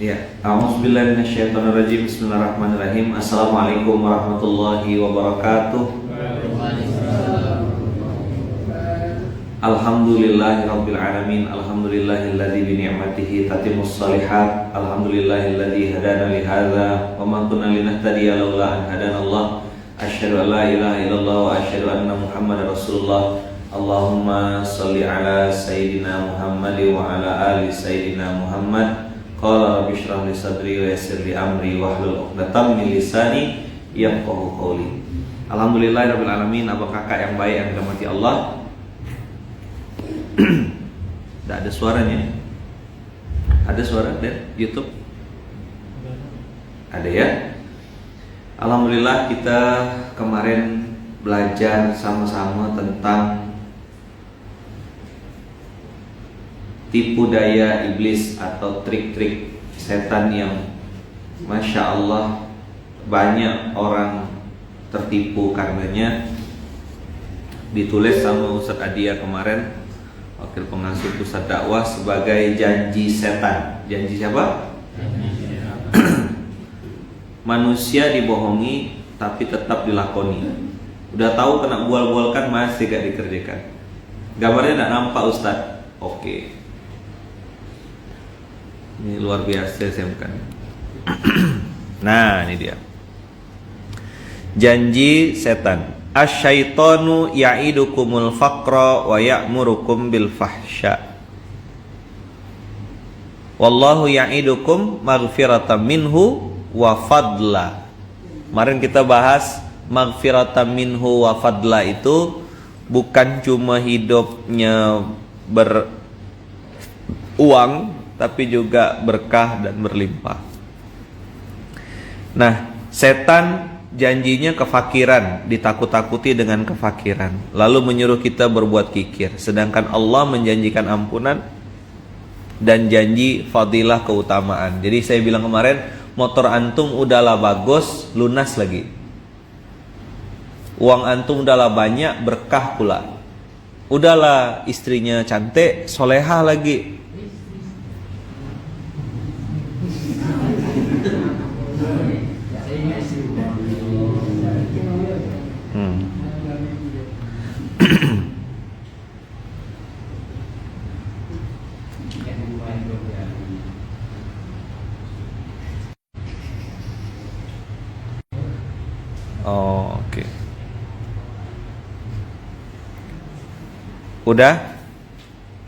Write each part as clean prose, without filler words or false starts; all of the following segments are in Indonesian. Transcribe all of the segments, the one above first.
Ya, a'udzubillahi minasyaitonirrajim. Bismillahirrahmanirrahim. Assalamualaikum warahmatullahi wabarakatuh. Alhamdulillahirabbil alamin. Alhamdulillahilladzi bi ni'matihi tatimmus shalihat. Alhamdulillahilladzi hadana li hadza wa ma kunna linahtadiya laula an hadanallah. Asyhadu an la ilaha illallah wa asyhadu anna Muhammadar Rasulullah. Allahumma shalli ala sayyidina Muhammad wa ala ali sayyidina Muhammad. Qala rabbi shrah li sadri wa yassir li amri wahlul 'uqdatam min lisani yafqahu qawli. Alhamdulillahirabbil alamin. Abang kakak yang baik yang dirahmati Allah. Tidak ada suaranya. Ada suara dari YouTube? Ada ya. Alhamdulillah kita kemarin belajar sama-sama tentang tipu daya iblis atau trik-trik setan yang Masya Allah banyak orang tertipu karenanya. Ditulis sama Ustadz Adia kemarin, wakil pengasuh pusat dakwah, sebagai janji setan. Janji siapa? Manusia dibohongi tapi tetap dilakoni. Udah tahu kena bual-bualkan masih gak dikerjakan. Gambarnya gak nampak Ustadz. Oke. Ini luar biasa saya bukan. Nah ini dia janji setan. Asyaitonu ya'idukumul faqra wa ya'murukum bil fahsya. Wallahu ya'idukum maghfiratan minhu wa fadla. Kemarin kita bahas maghfiratan minhu wa fadla itu bukan cuma hidupnya beruang, tapi juga berkah dan berlimpah. Nah, setan janjinya kefakiran, ditakut-takuti dengan kefakiran, lalu menyuruh kita berbuat kikir. Sedangkan Allah menjanjikan ampunan dan janji fadilah keutamaan. Jadi saya bilang kemarin, motor antum udahlah bagus, lunas lagi. Uang antum udahlah banyak, berkah pula. Udahlah istrinya cantik, solehah lagi. Oh, oke. Udah?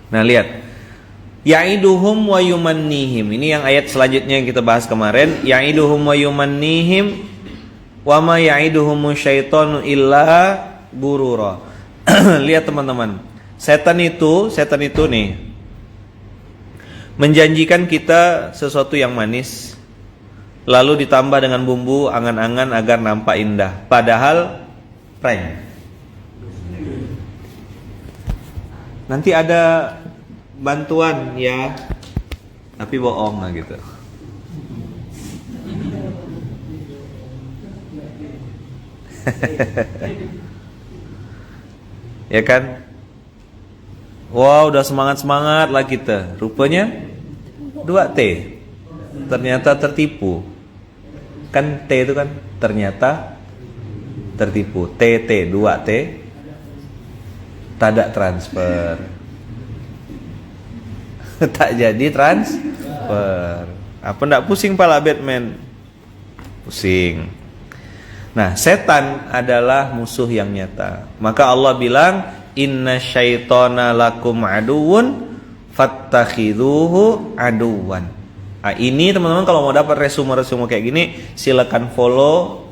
Nah, lihat. Ya'iduhum wa yumannihim. Ini yang ayat selanjutnya yang kita bahas kemarin. Ya'iduhum wa yumannihim wa ma ya'iduhumu syaitanu illa gurura. Lihat teman-teman. Setan itu nih menjanjikan kita sesuatu yang manis, lalu ditambah dengan bumbu angan-angan agar nampak indah. Padahal prank. Nanti ada bantuan ya, tapi bohong lah gitu. Ya kan? Wow, udah semangat-semangat lah kita. Rupanya 2T. Ternyata tertipu. Kan T itu kan ternyata tertipu. TT 2T tidak transfer. Tak jadi transfer. Apa ndak pusing pala Batman? Pusing. Nah, setan adalah musuh yang nyata. Maka Allah bilang, inna syaitana lakum aduwun fattakhidhuhu aduwan. Nah, ini teman-teman kalau mau dapat resume-resume kayak gini, silakan follow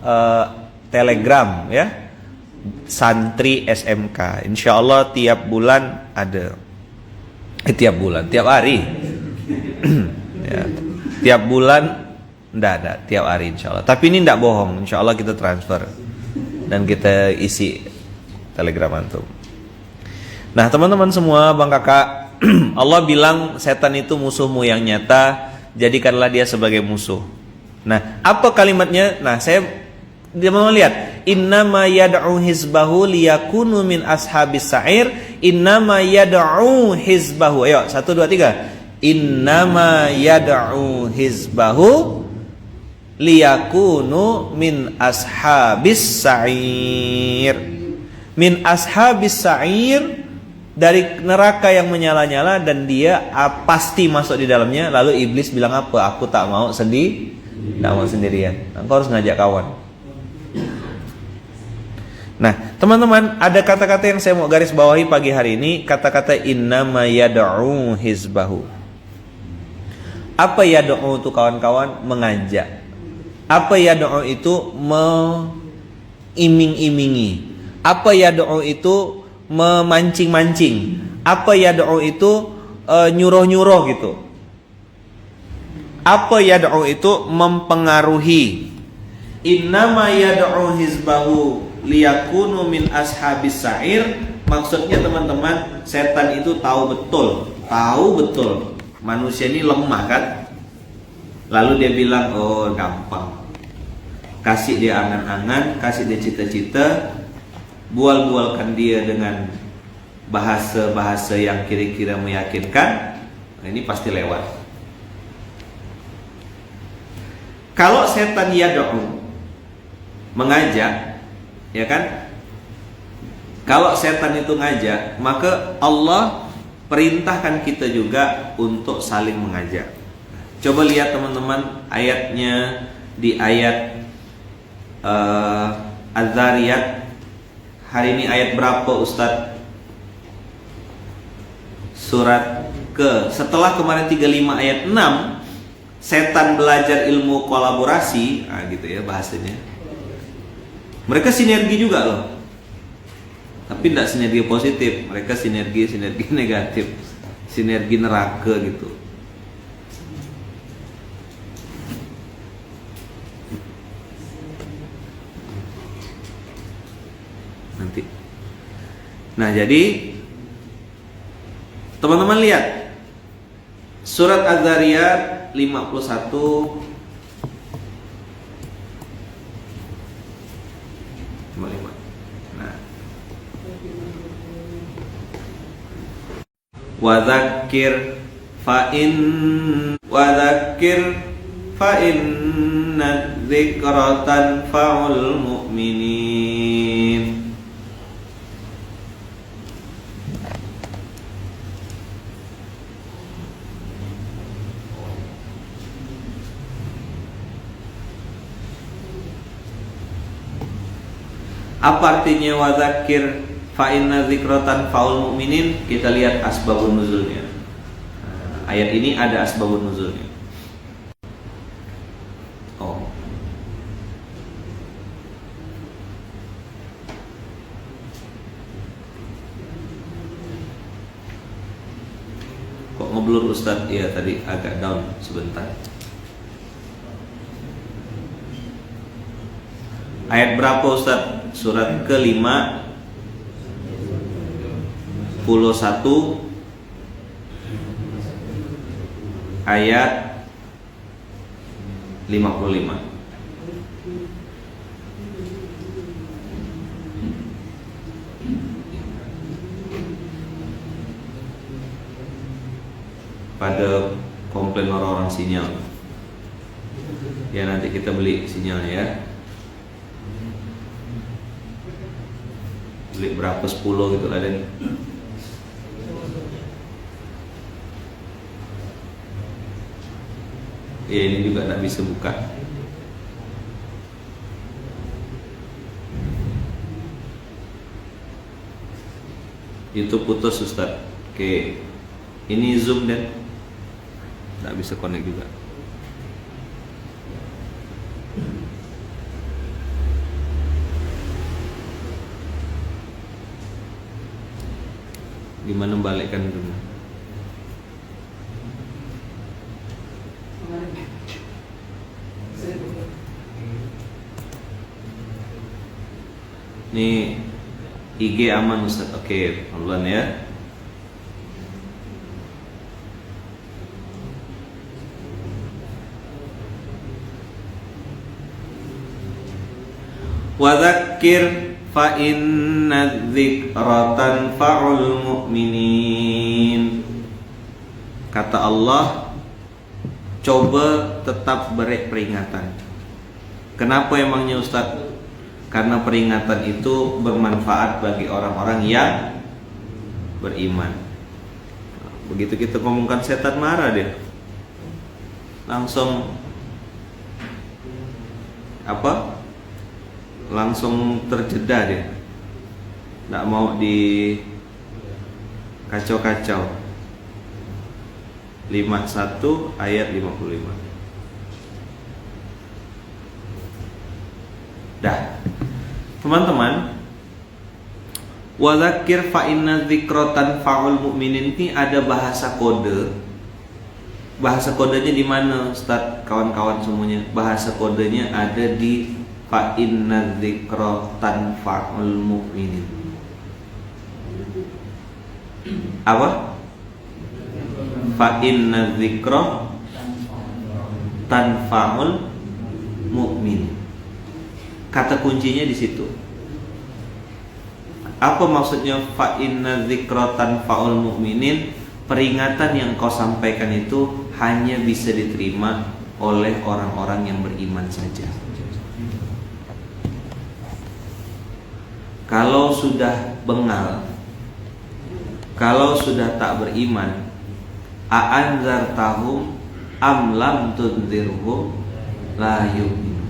Telegram ya, Santri SMK. Insya Allah tiap bulan ada. Tiap hari. Ya, tiap bulan enggak ada, tiap hari insya Allah. Tapi ini enggak bohong, insya Allah kita transfer dan kita isi Telegram antum. Nah teman-teman semua, bang kakak, Allah bilang setan itu musuhmu yang nyata, jadikanlah dia sebagai musuh. Nah apa kalimatnya? Nah dia mau lihat, innama yad'u hizbahu liyakunu min ashabis sa'ir. Innama yad'u hizbahu. Ayo 1, 2, 3. innama yad'u hizbahu liyakunu min ashabis sa'ir. Min ashabis sa'ir, dari neraka yang menyala-nyala, dan dia pasti masuk di dalamnya. Lalu iblis bilang apa? Aku tak mau sendirian. Engkau harus ngajak kawan. Nah, teman-teman, ada kata-kata yang saya mau garis bawahi pagi hari ini, kata-kata innama yad'u hizbahu. Apa yad'u itu kawan-kawan? Mengajak. Apa yad'u itu? Mengiming-imingi. Apa yad'u itu? Memancing-mancing. Apa yad'u itu? Nyuruh-nyuruh gitu. Apa yad'u itu? Mempengaruhi. Innama yad'u hizbahu liyakunu min ashabis sa'ir. Maksudnya teman-teman, setan itu tahu betul manusia ini lemah kan. Lalu dia bilang, oh gampang, kasih dia angan-angan, kasih dia cita-cita, bual-bualkan dia dengan bahasa-bahasa yang kira-kira meyakinkan. Nah, ini pasti lewat. Kalau setan yad'u, mengajak, ya kan? Kalau setan itu ngajak, maka Allah perintahkan kita juga untuk saling mengajak. Coba lihat teman-teman ayatnya di ayat Az-Zariyat. Hari ini ayat berapa Ustadz? Surat setelah kemarin 35 ayat 6, setan belajar ilmu kolaborasi, gitu ya bahasanya. Mereka sinergi juga loh. Tapi tidak sinergi positif, mereka sinergi negatif, sinergi neraka gitu. Nanti. Nah, jadi teman-teman lihat surat Az-Zariyat 51 Wadzakkir fa inna dzikra tanfa'ul mu'minin. Apa artinya wadzakir fa inna dzikratan faul mu'minin? Kita lihat asbabun nuzulnya. Ayat ini ada asbabun nuzulnya. Oh. Kok ngeblur Ustadz? Iya, tadi agak down sebentar. Ayat berapa Ustadz? Surat ke-5 11 ayat 55. Pada komplain orang-orang sinyal. Ya, nanti kita beli sinyalnya ya. Beli berapa, 10 gitu lah dan ya, ini juga tak bisa buka. YouTube putus Ustaz. Oke, ini Zoom dan tak bisa connect juga. Gimana membalikkan itu? Ini IG aman Ustaz. Oke, pelan ya. Wadzakir fa inna dzikra tanfa'ul mu'minin. kata Allah, coba tetap beri peringatan. Kenapa emangnya Ustaz? Karena peringatan itu bermanfaat bagi orang-orang yang beriman. Begitu kita ngomongkan setan marah dia, langsung langsung terjeda dia, tidak mau di kacau-kacau. 51 ayat 55. Dah, teman-teman, wadzakir fa inna dzikra tanfa'ul mu'minin, ini ada bahasa kode. Bahasa kodenya di mana, Ustaz, kawan-kawan semuanya? Bahasa kodenya ada di fa inna dzikra tanfa'ul mu'minin. Apa? Fa inna dzikra tanfa'ul mu'minin. Kata kuncinya di situ. Apa maksudnya fa inna dzikra tanfa'ul mu'minin? Peringatan yang kau sampaikan itu hanya bisa diterima oleh orang-orang yang beriman saja. Kalau sudah bengal, kalau sudah tak beriman, a'anzartahum am lam tunzirhum la yu'minun.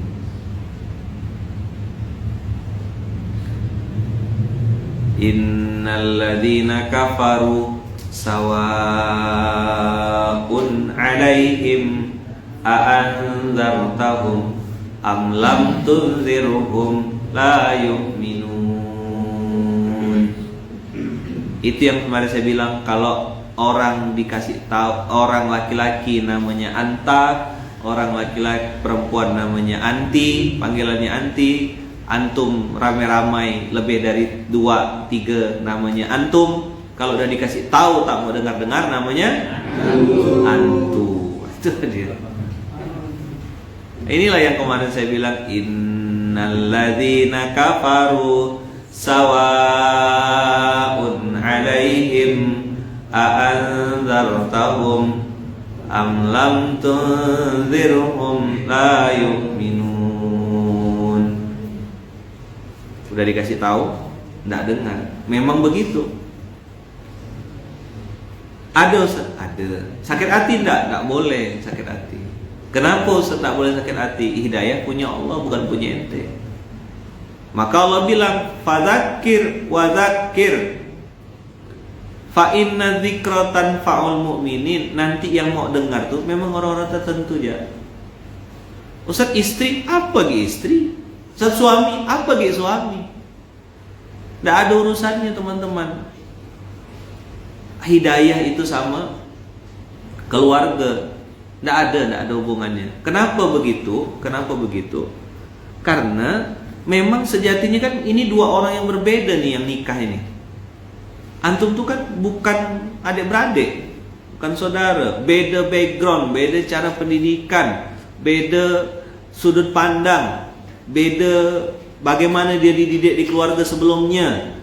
Innal ladzina kafaru sawa'un 'alaihim a'anzartahum am lam tunzirhum la yu'minun. Itu yang kemarin saya bilang, kalau orang dikasih tahu, orang laki-laki namanya Anta, orang laki-laki perempuan namanya Anti, panggilannya Anti. Antum ramai-ramai lebih dari 2-3 namanya antum. Kalau udah dikasih tahu tak mau dengar-dengar namanya antu. Itu dia. Inilah yang kemarin saya bilang, innalladzina kafaru sawa'un 'alaihim a'anzartahum am lam tunzirhum la yu'minun. Udah dikasih tahu, enggak dengar. Memang begitu. Ada Ustaz? Ada. Sakit hati enggak boleh sakit hati. Kenapa Ustaz enggak boleh sakit hati? Hidayah punya Allah, bukan punya ente. Maka Allah bilang, fadzakir wa dzakir fa inna dzikra tanfa'ul mu'minin. Nanti yang mau dengar tuh memang orang-orang tertentu aja. Ustaz, istri apa ge istri? Ustaz, suami apa ge suami? Tidak ada urusannya, teman-teman. Hidayah itu sama keluarga, tidak ada hubungannya. Kenapa begitu? Karena memang sejatinya kan ini dua orang yang berbeda nih yang nikah ini. Antum tuh kan bukan adik-beradik, bukan saudara, beda background, beda cara pendidikan, beda sudut pandang, beda bagaimana dia dididik di keluarga sebelumnya.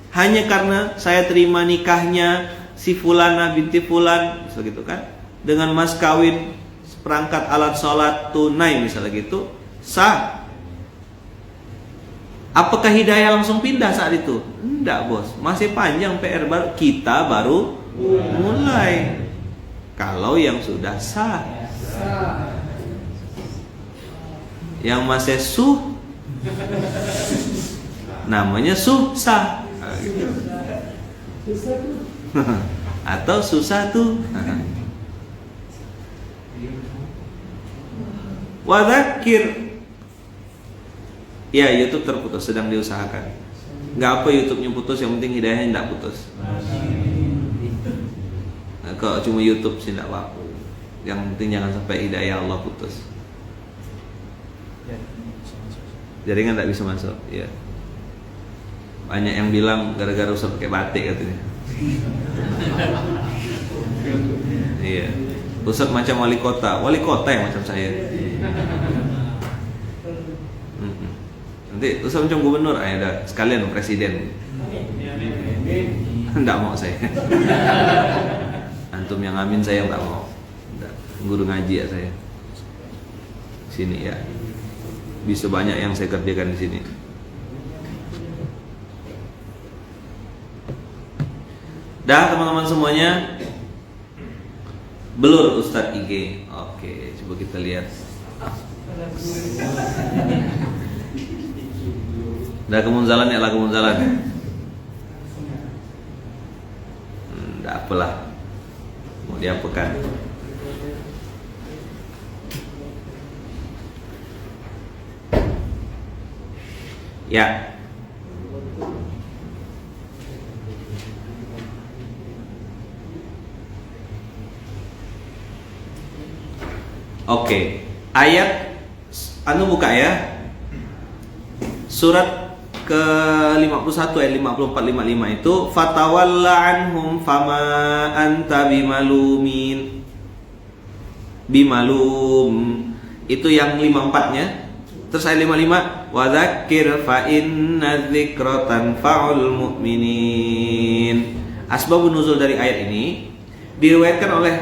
Hanya karena saya terima nikahnya si fulana binti fulan, begitu kan, dengan mas kawin seperangkat alat sholat tunai misalnya gitu, sah. Apakah hidayah langsung pindah saat itu? Enggak, bos. Masih panjang PR kita baru mulai. Kalau yang sudah sah, yang masih namanya susah atau susah tuh. Wadzakir. Ya, YouTube terputus, sedang diusahakan. Nggak apa YouTube-nya putus, yang penting hidayahnya tidak putus. Nah, kalau cuma YouTube sih tidak apa-apa. Yang penting jangan sampai hidayah Allah putus. Jaringan tidak bisa masuk. Ya. Banyak yang bilang gara-gara usah pakai batik katanya. Iya. Ustaz macam wali kota yang macam saya. Nanti Ustaz macam gubernur, ada sekalian presiden. Enggak mau saya. Antum yang amin, saya nggak mau. Nggak, guru ngaji ya saya. Sini ya. Bisa banyak yang saya kerjakan di sini. Dah teman-teman semuanya. Belur Ustadz IG. Oke, coba kita lihat. Dah kemunzalan ya lah kemunzalan. Nggak apalah. Mau diapakan? Ya. Oke. Ayat anu buka ya. Surat ke-51 ayat 54 55 itu fatawalla anhum fama anta bimalum. Itu yang 54-nya. Terus ayat 55 wa dzakir fa inna dzikra tanfa'ul mu'minin. Asbabun nuzul dari ayat ini diriwayatkan oleh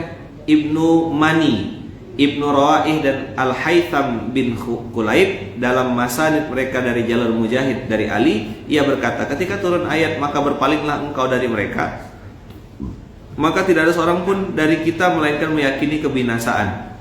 Ibnu Mani, Ibnu Rawaih dan Al-Haytham bin Kulaib dalam masanid mereka dari jalur Mujahid dari Ali. Ia berkata, ketika turun ayat maka berpalinglah engkau dari mereka, maka tidak ada seorang pun dari kita melainkan meyakini kebinasaan.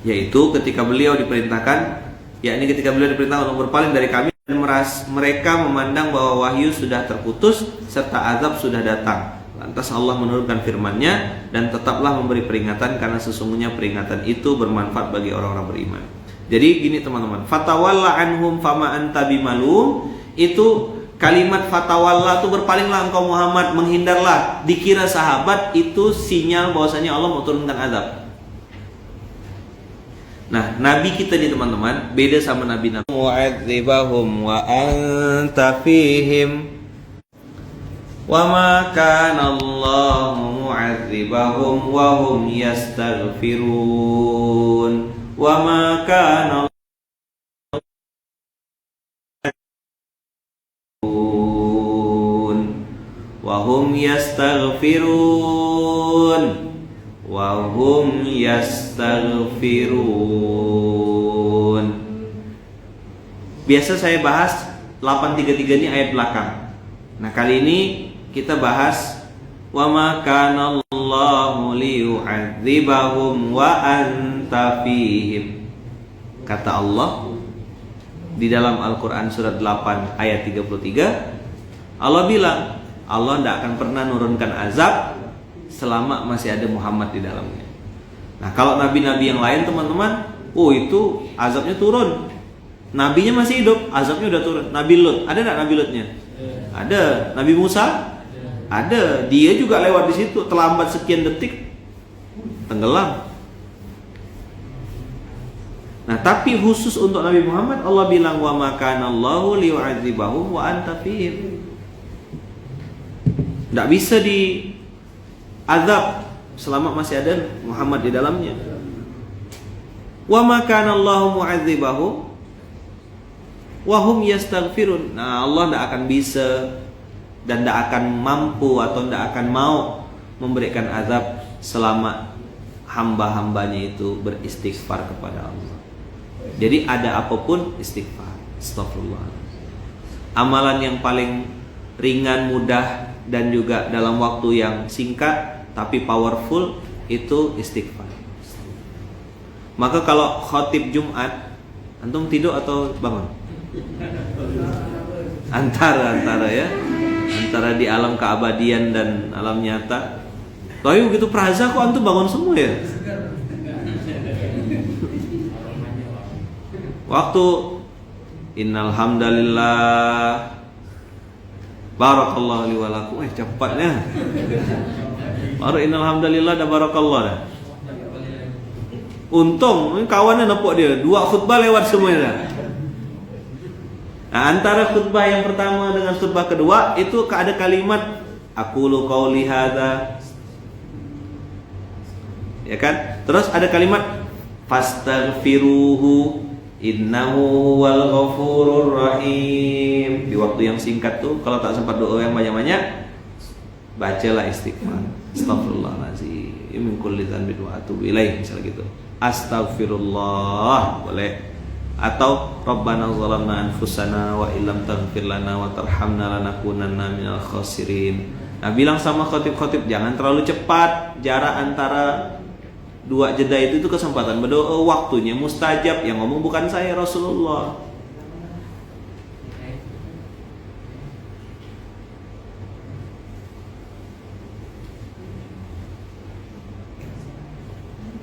Yaitu ketika beliau diperintahkan, yakni ketika beliau diperintahkan untuk berpaling dari kami, dan mereka memandang bahwa wahyu sudah terputus serta azab sudah datang. Lantas Allah menurunkan firman-Nya, dan tetaplah memberi peringatan karena sesungguhnya peringatan itu bermanfaat bagi orang-orang beriman. Jadi gini teman-teman, fatawalla anhum fama anta bimalum, itu kalimat fatawalla itu berpalinglah engkau Muhammad, menghindarlah, dikira sahabat itu sinyal bahwasanya Allah mau turunkan azab. Nah, nabi kita nih teman-teman beda sama nabi-nabi. Mu'adzibahum wa anta fihim wa ma kana Allahu mu'adzibahum wa hum yastaghfirun wa ma kana wa hum yastaghfirun wahum yastaghfirun. Biasa saya bahas 833 ini ayat belakang. Nah, kali ini kita bahas wa ma kana Allahu liyu'adzibahum wa anta fihim. Kata Allah di dalam Al-Qur'an surat 8 ayat 33, Allah bilang Allah tidak akan pernah nurunkan azab selama masih ada Muhammad di dalamnya. Nah, kalau nabi-nabi yang lain teman-teman, itu azabnya turun. Nabinya masih hidup, azabnya udah turun. Nabi Lut, ada enggak Nabi Lutnya? Ada. Nabi Musa? Ada. Dia juga lewat di situ, terlambat sekian detik tenggelam. Nah, tapi khusus untuk Nabi Muhammad Allah bilang wa ma kana Allahu liyu'adzibahum wa anta fihim. Enggak bisa di azab selama masih ada Muhammad di dalamnya. Wa ma kana Allahu mu'adzibahum wa hum yastaghfirun. Nah, Allah tidak akan bisa dan tidak akan mampu atau tidak akan mau memberikan azab selama hamba-hambanya itu beristighfar kepada Allah. Jadi ada apapun istighfar. Astagfirullah. Amalan yang paling ringan, mudah dan juga dalam waktu yang singkat tapi powerful itu istighfar. Maka kalau khotib Jumat, antum tidur atau bangun? Antara ya, antara di alam keabadian dan alam nyata. Tapi begitu praza kok antum bangun semua ya? Waktu innal hamdalillah barakallahu li wa lakum, cepatnya. Baru innal hamdalillah dan barakallah dah. Untung kawannya nepuk dia, 2 khutbah lewat semuanya dah. Nah, antara khutbah yang pertama dengan khutbah kedua itu ada kalimat aqulu qauli hadza. Ya kan? Terus ada kalimat fastaghfiruhu innahu huwal ghafurur rahim. Di waktu yang singkat tuh kalau tak sempat doa yang banyak-banyak, bacalah istighfar. Astagfirullahaladzim min kulli dzanbin wa atubu ilaih, misalnya gitu. Astagfirullah boleh. Atau Rabbana zalamna anfusana wa illam taghfir lana wa tarhamna lanakunanna minal khasirin. Nah, bilang sama khotib-khotib jangan terlalu cepat. Jarak antara dua jeda itu kesempatan berdoa, waktunya mustajab. Yang ngomong bukan saya, Rasulullah.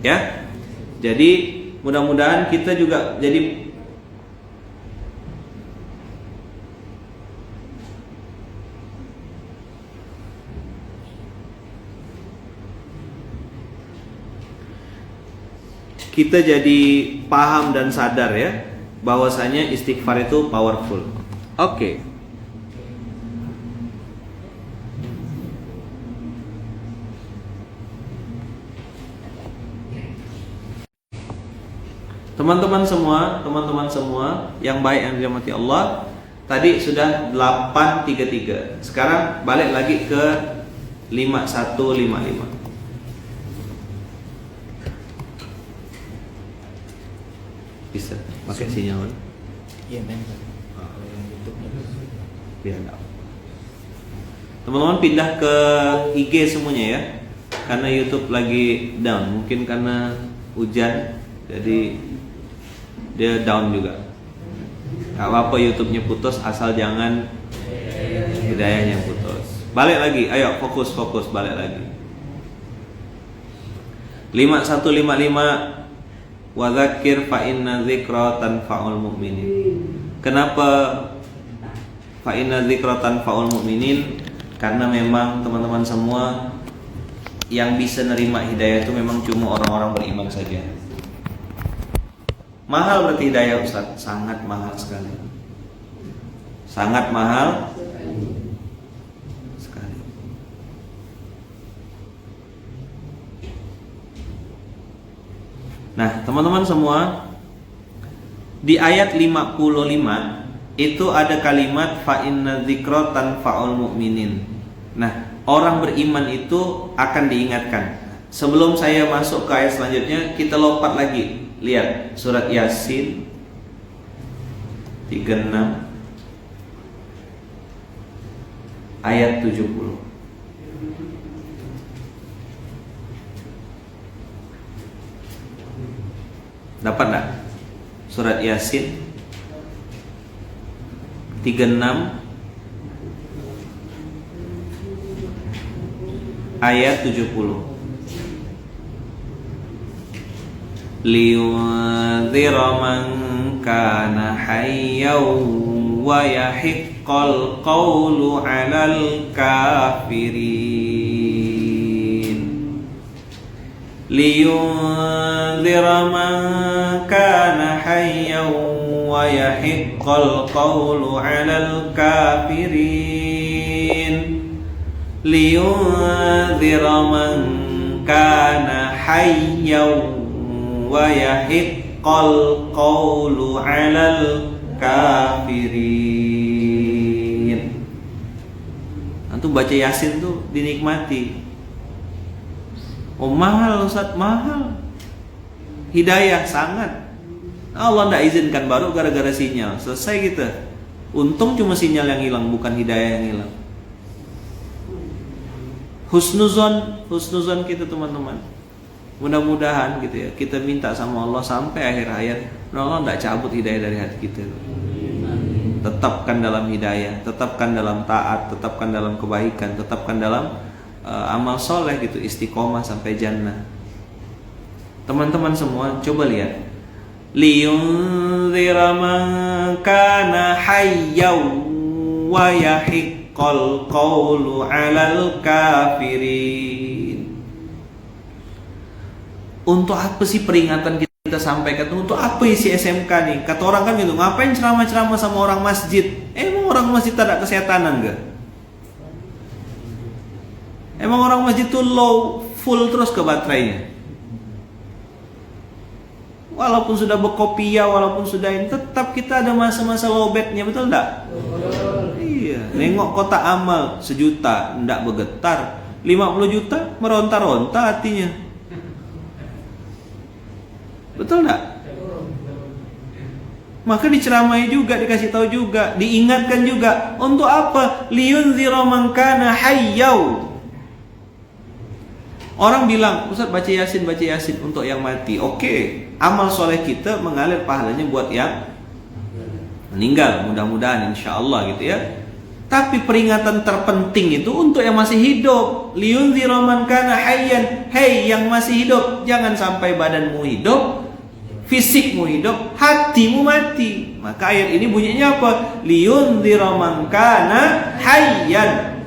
Ya. Jadi mudah-mudahan kita juga jadi paham dan sadar ya bahwasanya istighfar itu powerful. Oke. Teman-teman semua yang baik yang dirahmati Allah, tadi sudah 833. Sekarang balik lagi ke 5155. Bisa pakai sinyal? Iya, men. Biar enggak. Teman-teman pindah ke IG semuanya ya. Karena YouTube lagi down, mungkin karena hujan jadi dia down juga. Gak apa-apa YouTube-nya putus, asal jangan hidayahnya putus. Balik lagi, ayo fokus balik lagi. 5155 wa dzakir fa inna dzikra tanfa'ul mu'minin. Kenapa fa inna dzikra tanfa'ul mu'minin? Karena memang teman-teman semua yang bisa nerima hidayah itu memang cuma orang-orang beriman saja. Mahal berarti hidayah Ustaz? Sangat mahal sekali. Sangat mahal sekali. Nah, teman-teman semua, di ayat 55 itu ada kalimat fa inna dzikra tanfa'ul mu'minin. Nah, orang beriman itu akan diingatkan. Sebelum saya masuk ke ayat selanjutnya, kita lompat lagi. Lihat surat Yasin 36 ayat 70. Dapat enggak? Surat Yasin 36 ayat 70. Liyunzira man kana hayyan wa yahiqqal qawlu 'alal kafirin. Liyunzira man kana hayyan wa yahiqqal qawlu 'alal kafirin. Liyunzira man kana hayyan wa yahiqqal qawlu 'alal kafirin. Antum baca Yasin tuh dinikmati. Oh mahal Ustaz, mahal. Hidayah sangat. Allah tidak izinkan baru gara-gara sinyal. Selesai kita. Untung cuma sinyal yang hilang, bukan hidayah yang hilang. Husnuzon kita teman-teman. Mudah-mudahan gitu ya, kita minta sama Allah sampai akhir hayat, Allah tidak cabut hidayah dari hati kita. Tetapkan dalam hidayah, tetapkan dalam taat, tetapkan dalam kebaikan, tetapkan dalam amal soleh gitu, istiqomah sampai jannah. Teman-teman semua coba lihat. Liyunzira man kana hayyan wa yahiqqal qawlu 'alal kafirin. Untuk apa sih peringatan kita sampaikan? Untuk apa isi SMK nih? Kata orang kan gitu, ngapain ceramah-ceramah sama orang masjid? Emang orang masjid tak ada kesehatanan gak? Emang orang masjid tuh low, full terus ke baterainya? Walaupun sudah berkopiah, walaupun sudah ini, tetap kita ada masa-masa lowbatnya, betul enggak? Iya. Iya, nengok kotak amal 1 juta ndak bergetar, 50 juta meronta-ronta hatinya. Betul nggak? Maka diceramai juga, dikasih tahu juga, diingatkan juga. Untuk apa? Liyunzira man kana hayyau. Orang bilang, Ustaz baca Yasin untuk yang mati. Oke, amal soleh kita mengalir pahalanya buat yang meninggal, mudah-mudahan insyaallah gitu ya. Tapi peringatan terpenting itu untuk yang masih hidup. Liyunzira man kana hayyan. Hei yang masih hidup, jangan sampai badanmu hidup, fisikmu hidup, hatimu mati. Maka ayat ini bunyinya apa? Liyunzira man kana hayyan.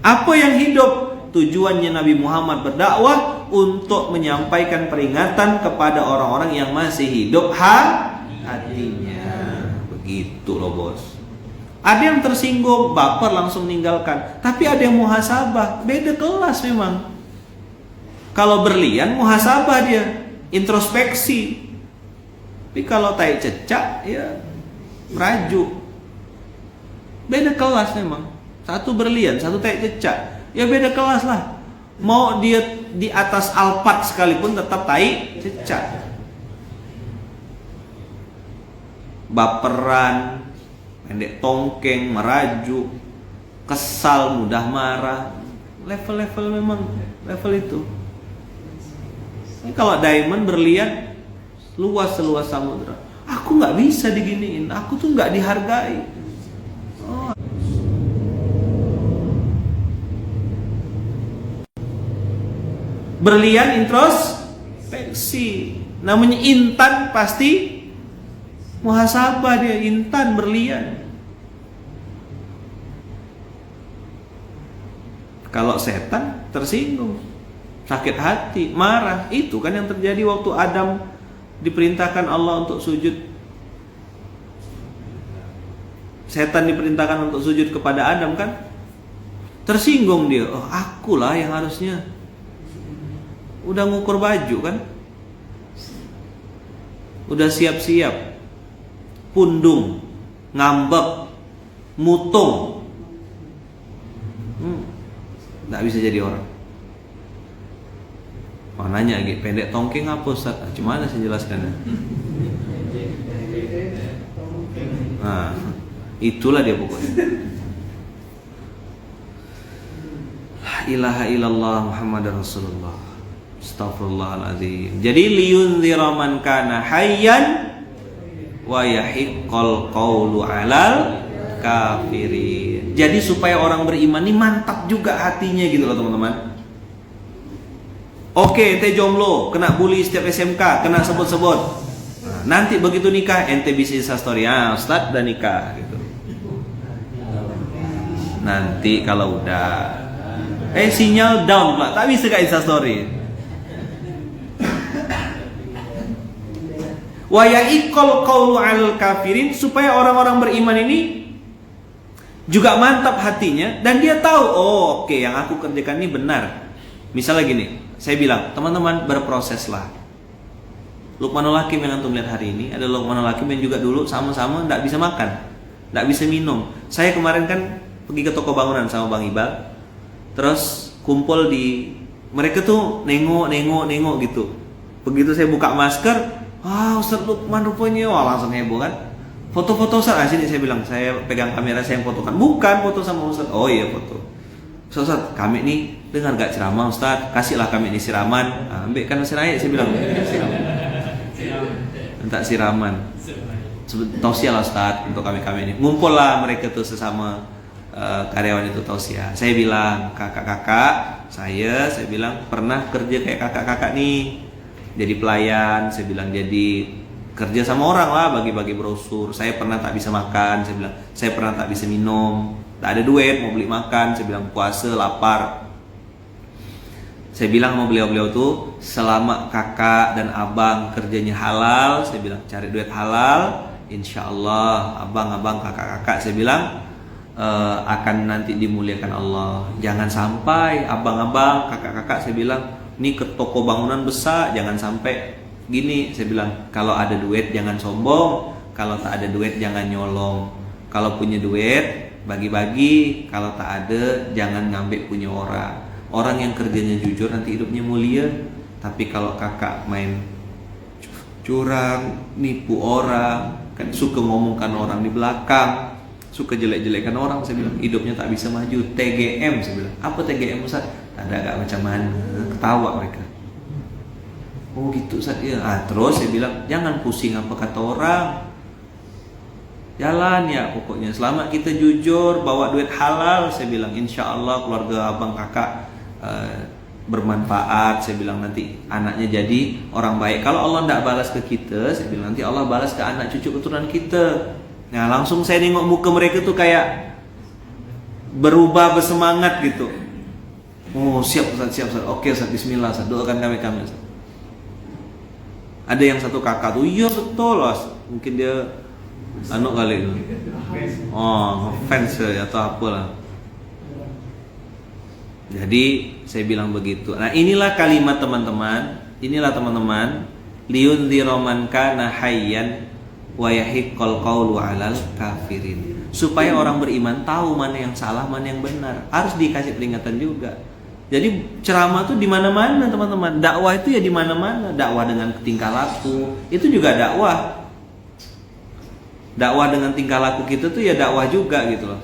Apa yang hidup? Tujuannya Nabi Muhammad berdakwah untuk menyampaikan peringatan kepada orang-orang yang masih hidup hatinya. Begitu loh bos. Ada yang tersinggung, baper langsung meninggalkan. Tapi ada yang muhasabah, beda kelas memang. Kalau berlian muhasabah dia, introspeksi. Tapi kalau tai cecak ya merajuk. Beda kelas memang. Satu berlian, satu tai cecak. Ya beda kelas lah. Mau dia di atas Alphard sekalipun tetap tai cecak. Baperan, pendek tongkeng, merajuk, kesal, mudah marah. Level-level memang level itu. Ini kalau diamond berlian luas seluas samudra. Aku nggak bisa diginiin, aku tuh nggak dihargai. Oh. Berlian introspeksi. Namanya intan pasti muhasabah dia, intan berlian. Kalau setan tersinggung, sakit hati, marah. Itu kan yang terjadi waktu Adam diperintahkan Allah untuk sujud. Setan diperintahkan untuk sujud kepada Adam kan? Tersinggung dia. Oh, akulah yang harusnya. Udah ngukur baju kan? Udah siap-siap. Pundung, ngambek, mutung. Nggak bisa jadi orang. Oh, nanya lagi, pendek tongking apa Ustaz? Gimana saya jelaskan? Nah, itulah dia pokoknya. La ilaha illallah Muhammadar Rasulullah. Astaghfirullahaladzim. Jadi liyunzira man kana hayyan wa yahiqqal qawlu 'alal kafirin. Jadi supaya orang beriman ini mantap juga hatinya gitu loh teman-teman. Oke, ente jomblo, kena bully setiap SMK, kena sebut-sebut. Nah, nanti begitu nikah, ente bisa instastory, Ustaz udah nikah gitu. Nanti kalau udah sinyal down pula, tak bisa ke instastory. Wa ya'iqal qawlu 'alal kafirin, supaya orang-orang beriman ini juga mantap hatinya dan dia tahu, oh oke, yang aku kerjakan ini benar. Misalnya gini, saya bilang, teman-teman berproseslah. Luqmanul Hakim yang antum lihat hari ini ada Luqmanul Hakim yang juga dulu sama-sama tidak bisa makan, tidak bisa minum. Saya kemarin kan pergi ke toko bangunan sama Bang Ibal, terus kumpul di, mereka tuh nengok gitu. Begitu saya buka masker, Ustaz Luqman rupanya, langsung heboh kan. Foto-foto Ustaz, sini saya bilang, saya pegang kamera, saya yang fotokan. Bukan foto sama Ustaz. Oh iya foto. Ustaz, kami nih dengar gak ceramah Ustaz, kasihlah kami ini siraman. Ambil kan siraya, saya bilang. Minta siraman. Tausiah lah Ustaz untuk kami ini. Ngumpul lah mereka tuh sesama karyawan itu tausiah. Saya bilang, kakak-kakak, saya bilang pernah kerja kayak kakak-kakak nih. Jadi pelayan, saya bilang jadi kerja sama orang lah, bagi-bagi brosur. Saya pernah tak bisa makan, saya bilang. Saya pernah tak bisa minum, tak ada duit mau beli makan. Saya bilang puasa, lapar. Saya bilang sama beliau-beliau tuh, selama kakak dan abang kerjanya halal, saya bilang cari duit halal, insya Allah abang-abang, kakak-kakak, saya bilang akan nanti dimuliakan Allah. Jangan sampai abang-abang, kakak-kakak, saya bilang, ini ke toko bangunan besar, jangan sampai gini. Saya bilang, kalau ada duit jangan sombong, Kalau tak ada duit jangan nyolong. Kalau punya duit bagi-bagi. Kalau tak ada jangan ngambil punya orang. Orang yang kerjanya jujur nanti hidupnya mulia. Tapi kalau kakak main curang, nipu orang, kan suka ngomongkan orang di belakang, suka jelek-jelekan orang, saya bilang hidupnya tak bisa maju. TGM, saya bilang. Apa TGM Ustaz? Ada agak macam mana? Ketawa mereka. Oh gitu Ustaz ya. Terus saya bilang jangan pusing apa kata orang. Jalan ya pokoknya. Selama kita jujur bawa duit halal, saya bilang insya Allah keluarga abang kakak bermanfaat. Saya bilang nanti anaknya jadi orang baik. Kalau Allah tidak balas ke kita, saya bilang nanti Allah balas ke anak cucu keturunan kita. Nah langsung saya nengok muka mereka tuh kayak berubah, bersemangat gitu. Oh siap Ustaz, siap Ustaz. Oke Ustaz, bismillah Ustaz, doakan kami Ustaz. Ada yang satu kakak tuh, iya betul Ustaz. Mungkin dia kali itu. Oh ngefans ya atau apalah. Jadi saya bilang begitu. Nah inilah kalimat teman-teman. Inilah teman-teman. Liyundzira man kana hayyan wa yahiqqal qawlu 'alal kafirin. Supaya orang beriman tahu mana yang salah, mana yang benar. Harus dikasih peringatan juga. Jadi ceramah tuh di mana-mana teman-teman. Dakwah itu ya di mana-mana. Dakwah dengan tingkah laku itu juga dakwah. Dakwah dengan tingkah laku kita tuh ya dakwah juga gitu loh.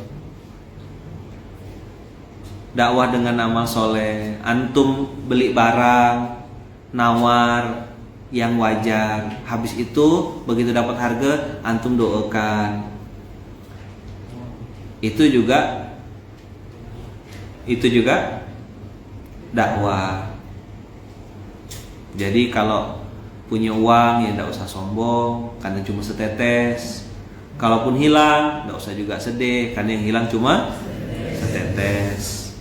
Dakwah dengan amal soleh. Antum beli barang, nawar yang wajar. Habis itu begitu dapat harga, antum doakan. Itu juga dakwah. Jadi kalau punya uang ya tidak usah sombong karena cuma setetes. Kalaupun hilang tidak usah juga sedih karena yang hilang cuma setetes.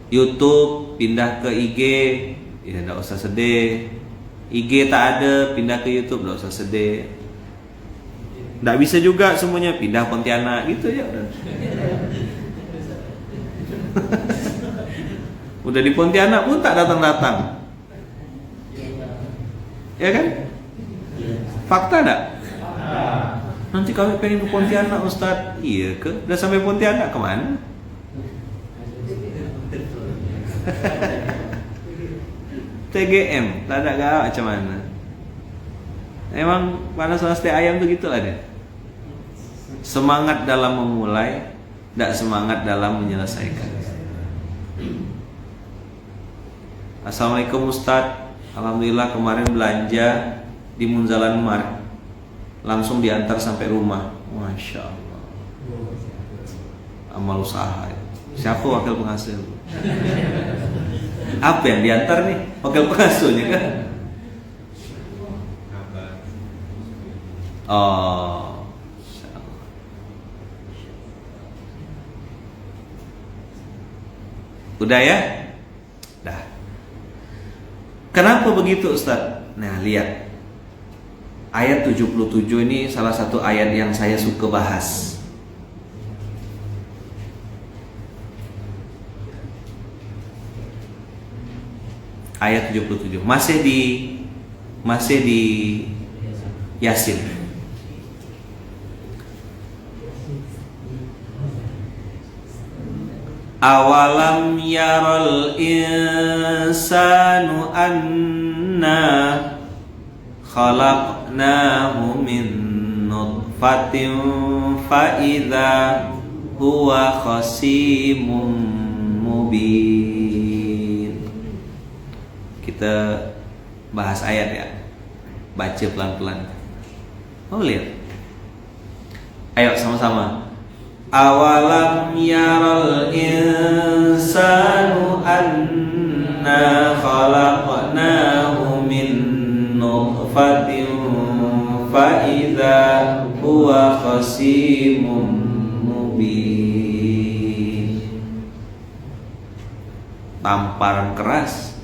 YouTube pindah ke IG ya tidak usah sedih. IG tak ada pindah ke YouTube tidak usah sedih. Tidak bisa juga semuanya pindah Pontianak gitu ya udah. Udah di Pontianak pun tak datang-datang. Ya kan? Fakta enggak? Nanti kami pengen ke Pontianak Ustaz. Iya ke? Udah sampai Pontianak kemana? TGM, tak ada gak macam mana. Emang panas teh ayam tuh gitu lah deh. Semangat dalam memulai, tidak semangat dalam menyelesaikan. Assalamualaikum Ustaz. Alhamdulillah kemarin belanja di Munzalan Mart, langsung diantar sampai rumah. Masya Allah. Amal usaha. Siapa wakil penghasil? Apa yang diantar nih? Wakil pengasuhnya kan? Oh, udah ya? Dah. Kenapa begitu Ustaz? Nah lihat, ayat 77 ini salah satu ayat yang saya suka bahas. Ayat 77 masih di Yasin. Awalam yaral insanu anna khalaqnahu min nutfatin fa idza huwa khasimun mubin. Kita bahas ayat ya. Baca pelan-pelan. Oh lihat. Ayo sama-sama. Awalam yaral insanu anna khalaqnahu min nutfatin fa idza huwa khasimun mubin. Tamparan keras.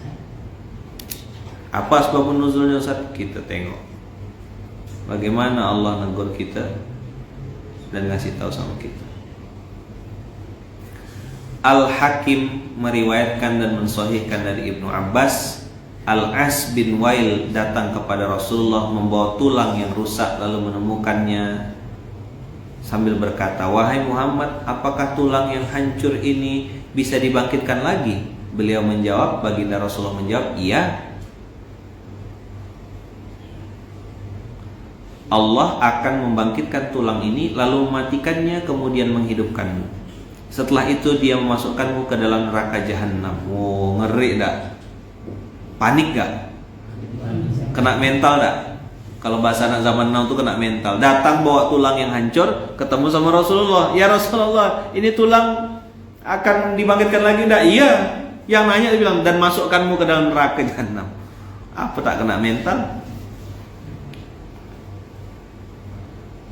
Apa sebab nuzulnya Ustaz? Kita tengok bagaimana Allah negur kita dan ngasih tahu sama kita. Al-Hakim meriwayatkan dan mensahihkan dari Ibnu Abbas, Al-As bin Wail datang kepada Rasulullah membawa tulang yang rusak lalu menemukannya sambil berkata, "Wahai Muhammad, apakah tulang yang hancur ini bisa dibangkitkan lagi?" Beliau menjawab, baginda Rasulullah menjawab, "Iya. Allah akan membangkitkan tulang ini lalu mematikannya kemudian menghidupkanmu. Setelah itu dia memasukkanmu ke dalam neraka jahanam." Oh, ngeri tak? Panik gak? Kena mental tak? Kalau bahasa anak zaman now tuh kena mental. Datang bawa tulang yang hancur, ketemu sama Rasulullah. "Ya Rasulullah, ini tulang akan dibangkitkan lagi enggak?" "Iya." Yang nanya dia bilang, "Dan masukkanmu ke dalam neraka jahanam." Apa tak kena mental?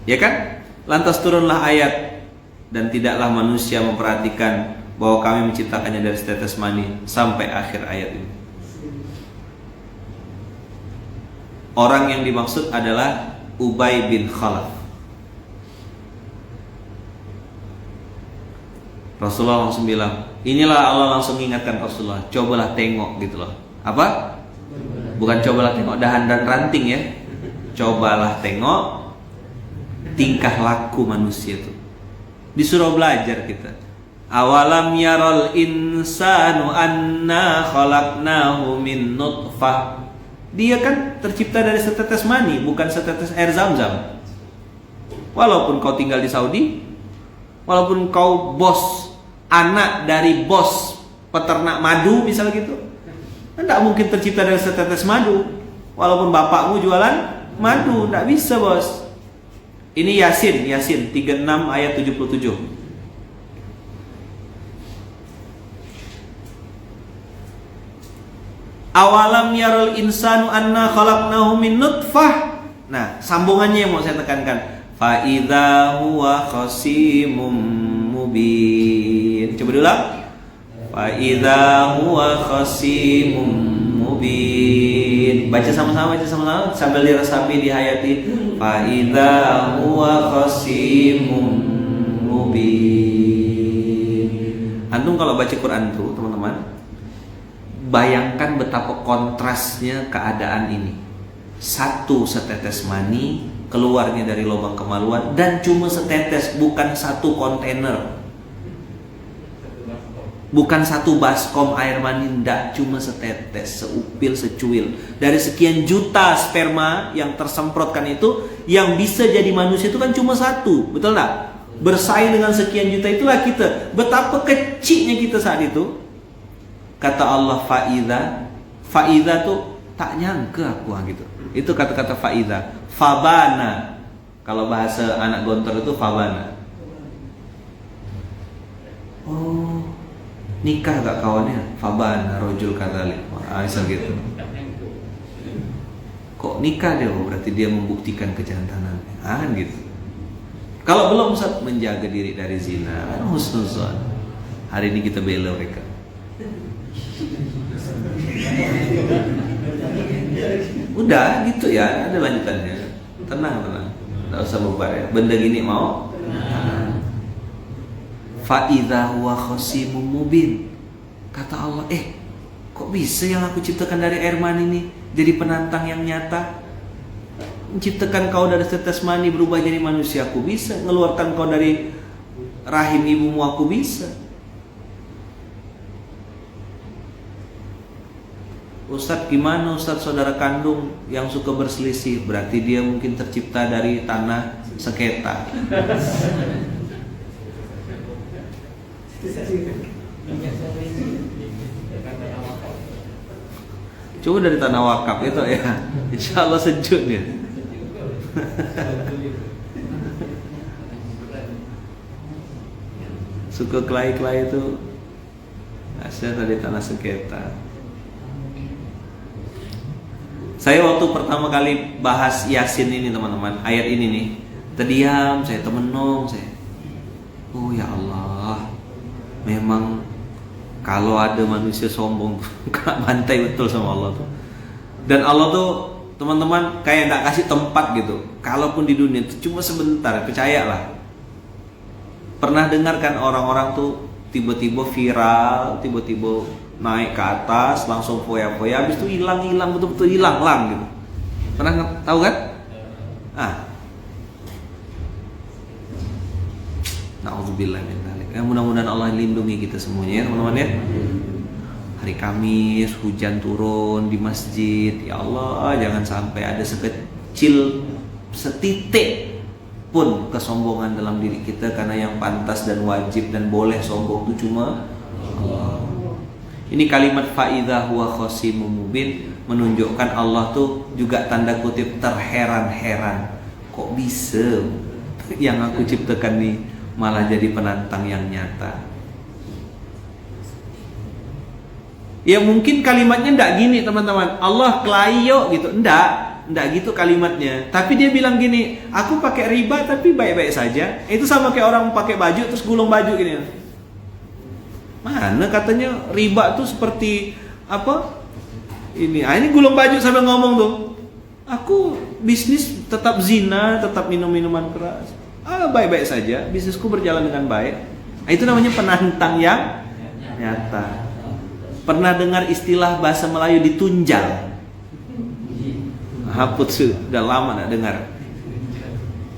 Ya kan? Lantas turunlah ayat, "Dan tidaklah manusia memperhatikan bahwa kami menciptakannya dari setetes mani," sampai akhir ayat ini. Orang yang dimaksud adalah Ubay bin Khalaf. Rasulullah langsung bilang, inilah Allah langsung ingatkan Rasulullah, cobalah tengok gitu loh. Apa? Bukan cobalah tengok dahan dan ranting ya. Cobalah tengok tingkah laku manusia itu. Disuruh belajar kita. Awalam yaral insanu anna khalaqnahu min nutfah. Dia kan tercipta dari setetes mani, bukan setetes air Zam-Zam. Walaupun kau tinggal di Saudi, walaupun kau bos, anak dari bos peternak madu misalnya gitu, tidak mungkin tercipta dari setetes madu. Walaupun bapakmu jualan madu, tidak bisa bos. Ini Yasin 36 ayat 77. Awalam yarul insanu anna khalaqnahu min nutfah. Nah, sambungannya yang mau saya tekankan. Fa idza huwa khasimun mubin. Coba dulu. Fa idza huwa khasimun mubin. Baca sama-sama sambil diresapi dihayati. Fa idza huwa khasimun mubin. Antum kalau baca Quran tuh, teman-teman, bayangkan betapa kontrasnya keadaan ini. Satu setetes mani keluarnya dari lubang kemaluan, dan cuma setetes, bukan satu kontainer, bukan satu baskom air mani, ndak, cuma setetes, seupil, secuil. Dari sekian juta sperma yang tersemprotkan itu, yang bisa jadi manusia itu kan cuma satu, betul nggak? Bersaing dengan sekian juta, itulah kita. Betapa kecilnya kita saat itu. Kata Allah fa'idha tuh tak nyangka aku gitu. Itu kata-kata fa'idha. Fabana, kalau bahasa anak gontor itu fabana. Oh, nikah gak kawannya? Fabana rojul kadalik. Misal gitu. Kok nikah dia? Berarti dia membuktikan kejantanannya. Gitu. Kalau belum, Ustaz, menjaga diri dari zina. Husnuzan. Hari ini kita bela mereka. Udah gitu ya, ada lanjutannya. Tenang, nggak usah bebar ya. Benda gini mau. Fa idza huwa khasimun mubin. Kata Allah, kok bisa yang aku ciptakan dari air mani ini jadi penantang yang nyata? Menciptakan kau dari setetes mani berubah jadi manusia, aku bisa. Ngeluarkan kau dari rahim ibumu, aku bisa. Ustadz, gimana Ustadz saudara kandung yang suka berselisih? Berarti dia mungkin tercipta dari tanah sengketa. Coba dari tanah wakaf itu ya, insya Allah sejuk dia. Suka kelahi-kelahi itu asal dari tanah sengketa. Saya waktu pertama kali bahas Yasin ini, teman-teman, ayat ini nih, terdiam, saya temenung, saya, oh ya Allah, memang kalau ada manusia sombong kena bantai betul sama Allah tuh. Dan Allah tuh, teman-teman, kayak nggak kasih tempat gitu. Kalaupun di dunia itu cuma sebentar, percayalah. Pernah dengar kan orang-orang tuh tiba-tiba viral, tiba-tiba naik ke atas langsung foya-foya, habis itu hilang betul-betul hilang gitu. Pernah tahu kan? Na'udzubillah min dzalik. Mudah-mudahan Allah lindungi kita semuanya ya teman-teman ya. Hari Kamis hujan turun di masjid, ya Allah jangan sampai ada sekecil setitik pun kesombongan dalam diri kita, karena yang pantas dan wajib dan boleh sombong itu cuma Allah. Ini kalimat fa'idha huwa khasimun mubin menunjukkan Allah tuh juga tanda kutip terheran-heran. Kok bisa yang aku ciptakan nih malah jadi penantang yang nyata. Ya mungkin kalimatnya ndak gini teman-teman, Allah kelayo gitu, ndak gitu kalimatnya. Tapi dia bilang gini, aku pakai riba tapi baik-baik saja. Itu sama kayak orang pakai baju terus gulung baju gini. Mana katanya riba tuh seperti apa? Ini gulung baju sambil ngomong tuh. Aku bisnis tetap zina, tetap minum minuman keras. Baik-baik saja, bisnisku berjalan dengan baik. Itu namanya penantang yang nyata. Pernah dengar istilah bahasa Melayu ditunjal? Haput sudah lama tidak dengar.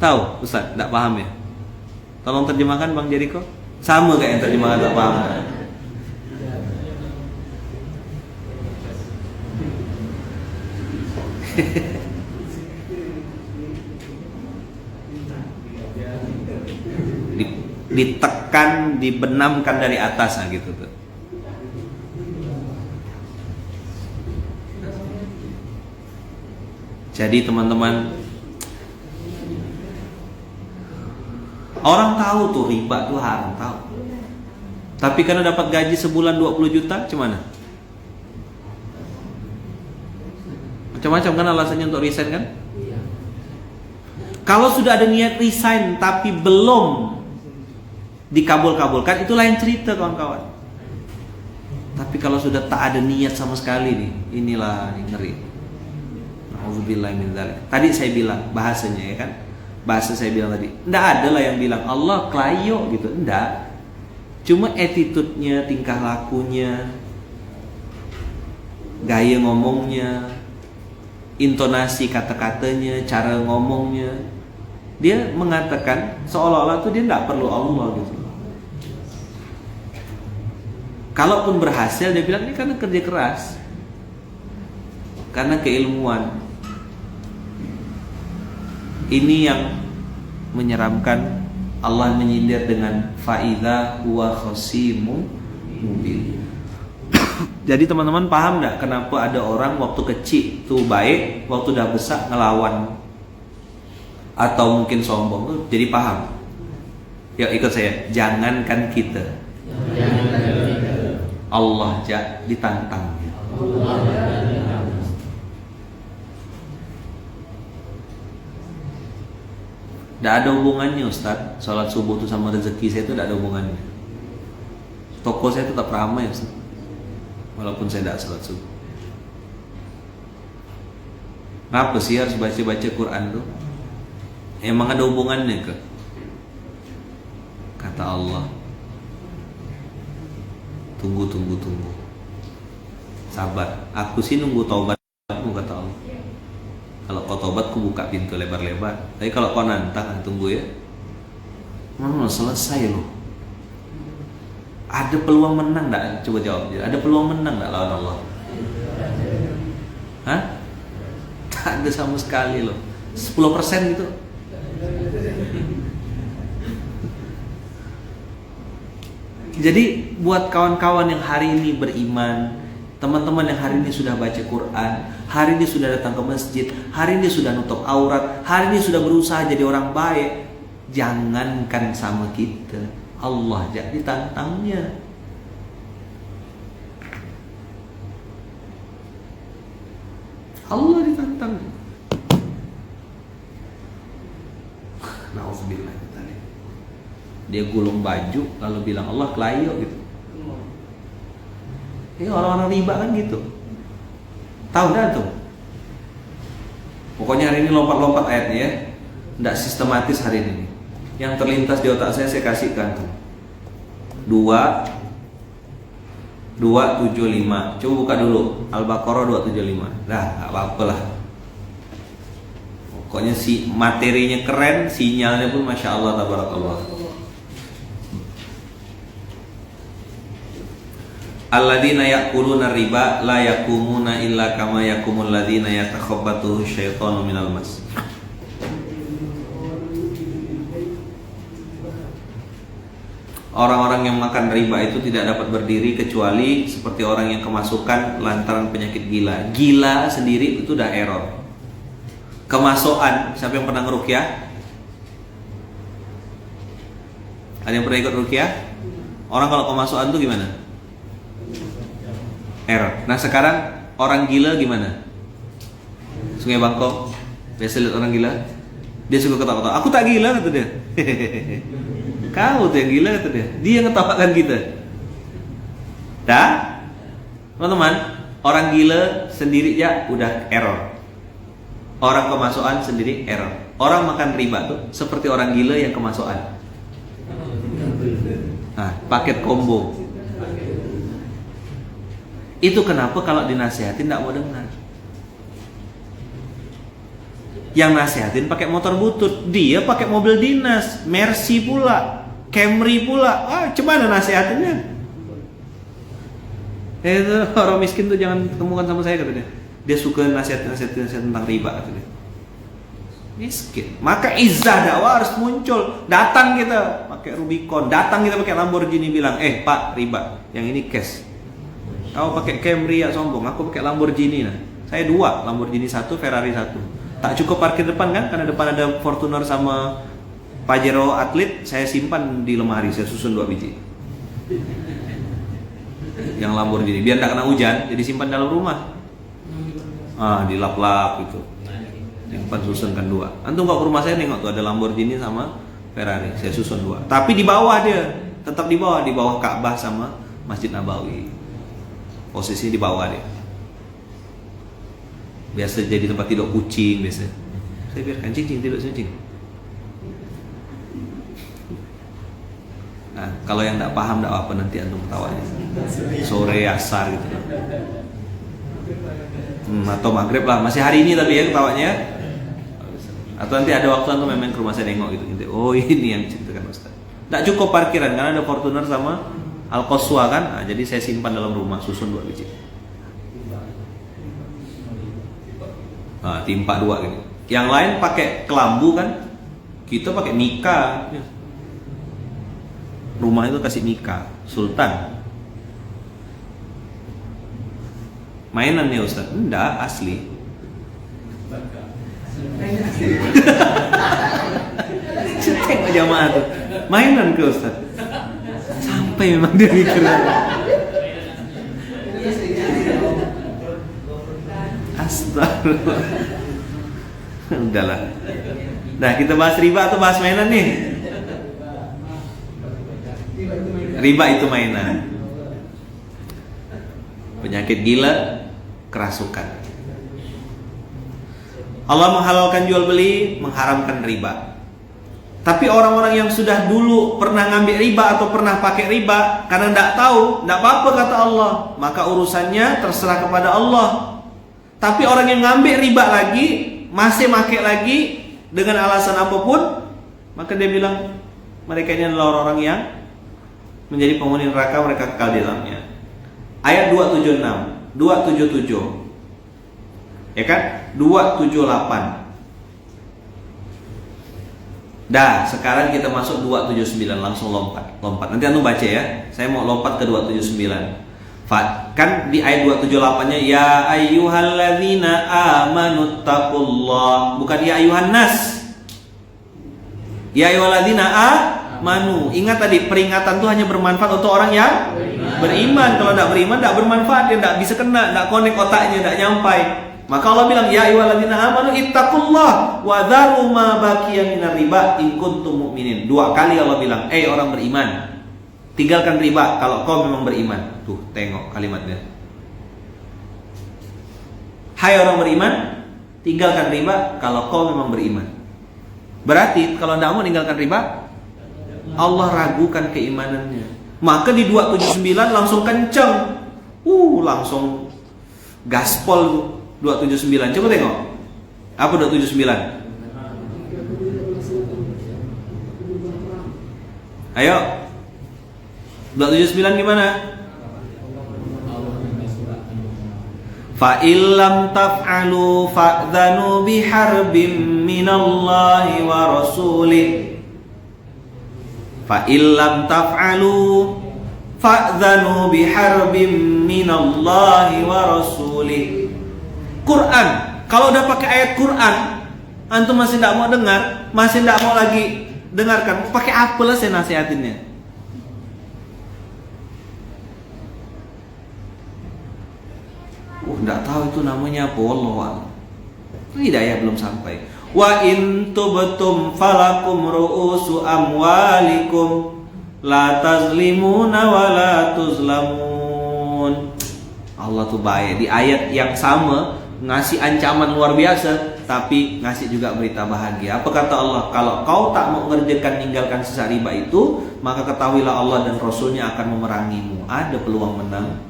Tahu Ustaz? Tidak paham ya? Tolong terjemahkan Bang Jericho. Sama kayak yang terjemahkan tidak paham. Ditekan, dibenamkan dari atas gitu tuh. Jadi teman-teman, orang tahu tuh riba tuh haram, tahu. Tapi karena dapat gaji sebulan 20 juta, gimana? Macam-macam kan alasannya untuk resign kan? Kalau sudah ada niat resign tapi belum dikabul-kabulkan, itu lain cerita kawan-kawan. Tapi kalau sudah tak ada niat sama sekali nih, inilah yang ngeri. Na'udzubillah min dzalik. Tadi saya bilang bahasanya ya kan, bahasa saya bilang tadi, ndak ada lah yang bilang Allah kelayo gitu, ndak. Cuma attitude-nya, tingkah lakunya, gaya ngomongnya, intonasi kata-katanya, cara ngomongnya, dia mengatakan seolah-olah tuh dia ndak perlu Allah gitu. Kalaupun berhasil, dia bilang ini karena kerja keras, karena keilmuan. Ini yang menyeramkan. Allah menyindir dengan fa'idha huwa khasimun mubin. Jadi teman-teman paham nggak kenapa ada orang waktu kecil tuh baik, waktu udah besar ngelawan atau mungkin sombong tuh jadi paham. Ya ikut saya, jangankan kita, Allah ditantang. Tidak ada hubungannya Ustaz, sholat subuh itu sama rezeki saya itu tidak ada hubungannya. Toko saya tetap ramai Ustaz, walaupun saya tidak sholat subuh. Kenapa sih harus baca-baca Quran tuh? Emang ada hubungannya ke? Kata Allah, tunggu. Sabar, aku sih nunggu taubatmu kata Allah. Kalau kau taubat, ku buka pintu lebar-lebar. Tapi kalau kau nantang, tunggu ya. Selesai loh. Ada peluang menang enggak? Coba jawab. Ada peluang menang enggak lawan Allah? Hah? Tak ada sama sekali loh. 10% gitu. Jadi buat kawan-kawan yang hari ini beriman, teman-teman yang hari ini sudah baca Quran, hari ini sudah datang ke masjid, hari ini sudah nutup aurat, hari ini sudah berusaha jadi orang baik, jangankan sama kita, Allah jadi tantangnya. Allah ditantang. Nauzubillah. Dia gulung baju lalu bilang Allah kelayo gitu. Ini orang-orang riba kan gitu. Tahu dah tuh. Pokoknya hari ini lompat-lompat ayatnya ya. Tidak sistematis hari ini. Yang terlintas di otak saya kasihkan tuh. 2 275. Coba buka dulu Al-Baqarah 275. Dah, enggak apa-apa lah. Pokoknya materinya keren, sinyalnya pun Masya Allah tabarakallah. Alladzina ya'kuluna riba la yakumuna illa kama yakumul ladzina yatakhabbathu syaitanu minal mas. Orang-orang yang makan riba itu tidak dapat berdiri kecuali seperti orang yang kemasukan lantaran penyakit gila. Gila sendiri itu udah error. Kemasukan, siapa yang pernah ngeruqyah? Ada yang pernah ikut ruqyah? Orang kalau kemasukan itu gimana? Error. Nah sekarang orang gila gimana? Sungai Bangkok, biasa lihat orang gila, dia suka ketawa-ketawa. Aku tak gila kata dia. Kau tuh yang gila kata dia. Dia ngetawakan kita. Dah, teman-teman, orang gila sendiri ya udah error. Orang kemasukan sendiri error. Orang makan riba tuh seperti orang gila yang kemasukan. Nah, paket combo. Itu kenapa kalau dinasihatin tidak mau dengar. Yang nasihatin pakai motor butut, dia pakai mobil dinas, Mercy pula, Camry pula. Gimana nasihatinnya? Itu orang miskin tuh jangan temukan sama saya kata dia. Dia suka nasihat tentang riba kata dia. Miskin. Maka izzah dakwah harus muncul. Datang kita pakai Rubicon, datang kita pakai Lamborghini bilang, Pak riba, yang ini cash. Kau pakai Camry ya sombong, aku pakai Lamborghini nah. Saya 2, Lamborghini 1, Ferrari 1. Tak cukup parkir depan kan, karena depan ada Fortuner sama Pajero Atlet, saya simpan di lemari, saya susun 2 biji. Yang Lamborghini, biar tak kena hujan, jadi simpan dalam rumah. Dilap-lap gitu. Simpan susunkan 2. Antum kok ke rumah saya nengok tuh ada Lamborghini sama Ferrari, saya susun 2. Tapi di bawah dia, tetap di bawah Ka'bah sama Masjid Nabawi. Posisinya di bawah dia. Biasa jadi tempat tidur kucing biasa. Saya biarkan cicing tidur cicing. Nah, kalau yang tidak paham tidak apa nanti antum ketawanya. Sore asar gitu. Atau maghrib lah, masih hari ini tapi ya ketawanya. Atau nanti ada waktu antum main ke rumah saya nengok gitu. Oh ini yang ceritakan Ustaz. Tidak cukup parkiran karena ada Fortuner sama Al-Qaswa kan, jadi saya simpan dalam rumah, susun 2 biji. Timpa 2 gitu. Yang lain pakai kelambu kan, kita pakai mika. Rumah itu kasih mika, sultan. Mainan ya Ustaz? Enggak, asli. Tengok jamaah tuh, mainan ke Ustaz? Sampai memang dia mikir. Astagfirullah. Udahlah. Nah, kita bahas riba atau bahas mainan nih? Riba itu mainan. Penyakit gila, kerasukan. Allah menghalalkan jual beli, mengharamkan riba. Tapi orang-orang yang sudah dulu pernah ngambil riba atau pernah pakai riba karena tidak tahu, tidak apa-apa kata Allah, maka urusannya terserah kepada Allah. Tapi orang yang ngambil riba lagi, masih pakai lagi dengan alasan apapun, maka dia bilang mereka ini adalah orang-orang yang menjadi penghuni neraka, mereka kekal di dalamnya. Ayat 276, 277, ya kan? 278. Dah, sekarang kita masuk 279, langsung lompat. Nanti anu baca ya. Saya mau lompat ke 279. Kan di ayat 278-nya ya ayyuhalladzina amanu taqullah, bukan ya ayyuhan nas. Ya ayyuhalladzina amanu. Ingat tadi peringatan itu hanya bermanfaat untuk orang yang beriman. Kalau tidak beriman tidak bermanfaat, dia tidak bisa kena, tidak connect otaknya, tidak nyampai. Maka Allah bilang ya ayyuhalladzina amanu ittaqullah wa dharu ma baqiya minar riba in kuntum mu'minin. 2 kali Allah bilang, orang beriman, tinggalkan riba kalau kau memang beriman. Tuh, tengok kalimatnya. Hai orang beriman, tinggalkan riba kalau kau memang beriman. Berarti kalau tidak mau tinggalkan riba, Allah ragukan keimanannya. Maka di 279 langsung kencang. Langsung gaspol 279. Coba tengok. Apa 279? Ayo. 279 gimana? Fa illam taf'alu fa'dhanu biharbin minallahi wa rasulih. Fa illam taf'alu fa'dhanu biharbin minallahi wa rasulih. Quran. Kalau udah pakai ayat Quran, antum masih tidak mau dengar, masih tidak mau lagi dengarkan, pakai apa lah saya nasihatinnya? Tidak tahu itu namanya apa, wallahu a'lam. Hidayah belum sampai. Wa in tubtum falakum ru'usu amwalikum la tazlimuna wa la tuzlamun. Allah tuh baik, di ayat yang sama ngasih ancaman luar biasa, tapi ngasih juga berita bahagia. Apa kata Allah? Kalau kau tak mau mengerjakan, tinggalkan sisa riba itu, maka ketahuilah Allah dan Rasulnya akan memerangimu. Ada peluang menang.